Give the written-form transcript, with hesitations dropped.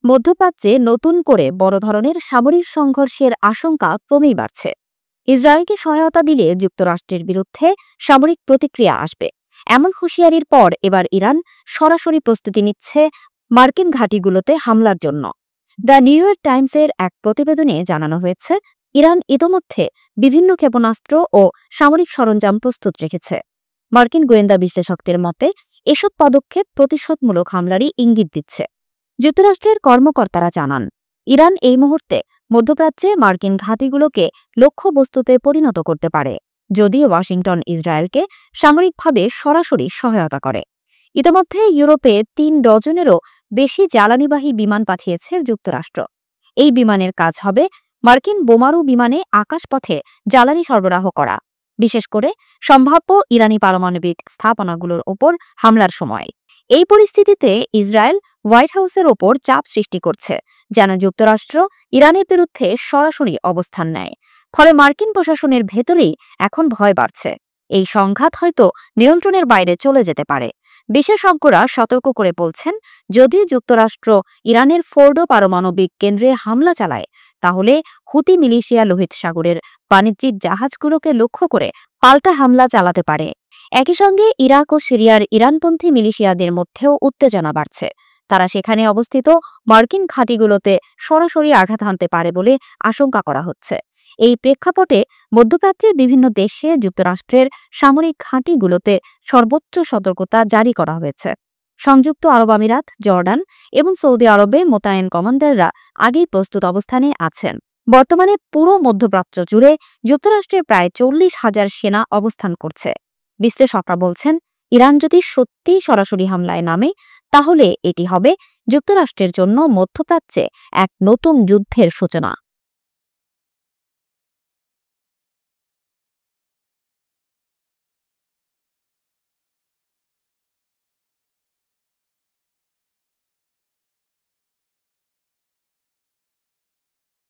মধ্যপ্রাচ্যে নতুন করে বড় ধরনের সামরিক সংঘর্ষের আশঙ্কা ক্রমেই বাড়ছে। ইসরায়েলকে সহায়তা দিলে যুক্তরাষ্ট্রের বিরুদ্ধে সামরিক প্রতিক্রিয়া আসবে, এমন হুঁশিয়ারির পর এবার ইরান সরাসরি প্রস্তুতি নিচ্ছে মার্কিন ঘাঁটিগুলোতে হামলার জন্য। দ্য নিউ ইয়র্ক টাইমসের এক প্রতিবেদনে জানানো হয়েছে, ইরান ইতোমধ্যে বিভিন্ন ক্ষেপণাস্ত্র ও সামরিক সরঞ্জাম প্রস্তুত রেখেছে। মার্কিন গোয়েন্দা বিশ্লেষকদের মতে এসব পদক্ষেপ প্রতিশোধমূলক হামলারই ইঙ্গিত দিচ্ছে। যুক্তরাষ্ট্রের কর্মকর্তারা জানান, ইরান এই মুহূর্তে মধ্যপ্রাচ্যে মার্কিন ঘাঁটিগুলোকে লক্ষ্যবস্তুতে পরিণত করতে পারে যদি ওয়াশিংটন ইসরায়েলকে সামরিকভাবে সরাসরি সহায়তা করে। ইতিমধ্যে ইউরোপে ৩ ডজনেরও বেশি জ্বালানিবাহী বিমান পাঠিয়েছে যুক্তরাষ্ট্র। এই বিমানের কাজ হবে মার্কিন বোমারু বিমানে আকাশপথে জ্বালানি সরবরাহ করা, বিশেষ করে সম্ভাব্য ইরানি পারমাণবিক স্থাপনাগুলোর ওপর হামলার সময়। এই পরিস্থিতিতে ইসরায়েল হোয়াইট হাউসের ওপর চাপ সৃষ্টি করছে যেন যুক্তরাষ্ট্র ইরানের বিরুদ্ধে সরাসরি অবস্থান নেয়। ফলে মার্কিন প্রশাসনের ভেতরেই এখন ভয় বাড়ছে, এই সংঘাত হয়তো নিয়ন্ত্রণের বাইরে চলে যেতে পারে। বিশেষজ্ঞরা সতর্ক করে বলছেন, যদি যুক্তরাষ্ট্র ইরানের ফোর্ডো পারমাণবিক কেন্দ্রে হামলা চালায়, তাহলে হুতি মিলিশিয়া লোহিত সাগরের বাণিজ্যিক জাহাজগুলোকে লক্ষ্য করে পাল্টা হামলা চালাতে পারে। একই সঙ্গে ইরাক ও সিরিয়ার ইরানপন্থী মিলিশিয়াদের মধ্যেও উত্তেজনা বাড়ছে। তারা সেখানে অবস্থিত মার্কিন ঘাঁটিগুলোতে সরাসরি আঘাত হানতে পারে বলে আশঙ্কা করা হচ্ছে। এই প্রেক্ষাপটে মধ্যপ্রাচ্যের বিভিন্ন দেশে যুক্তরাষ্ট্রের সামরিক ঘাঁটিগুলোতে সর্বোচ্চ সতর্কতা জারি করা হয়েছে। সংযুক্ত আরব আমিরাত, জর্ডান এবং সৌদি আরবে মোতায়েন কমান্ডাররা আগেই প্রস্তুত অবস্থানে আছেন। বর্তমানে পুরো মধ্যপ্রাচ্য জুড়ে যুক্তরাষ্ট্রের প্রায় 40,000 সেনা অবস্থান করছে। বিশ্লেষকরা বলছেন, ইরান যদি সত্যিই সরাসরি হামলায় নামে, তাহলে এটি হবে যুক্তরাষ্ট্রের জন্য মধ্যপ্রাচ্যে এক নতুন যুদ্ধের সূচনা।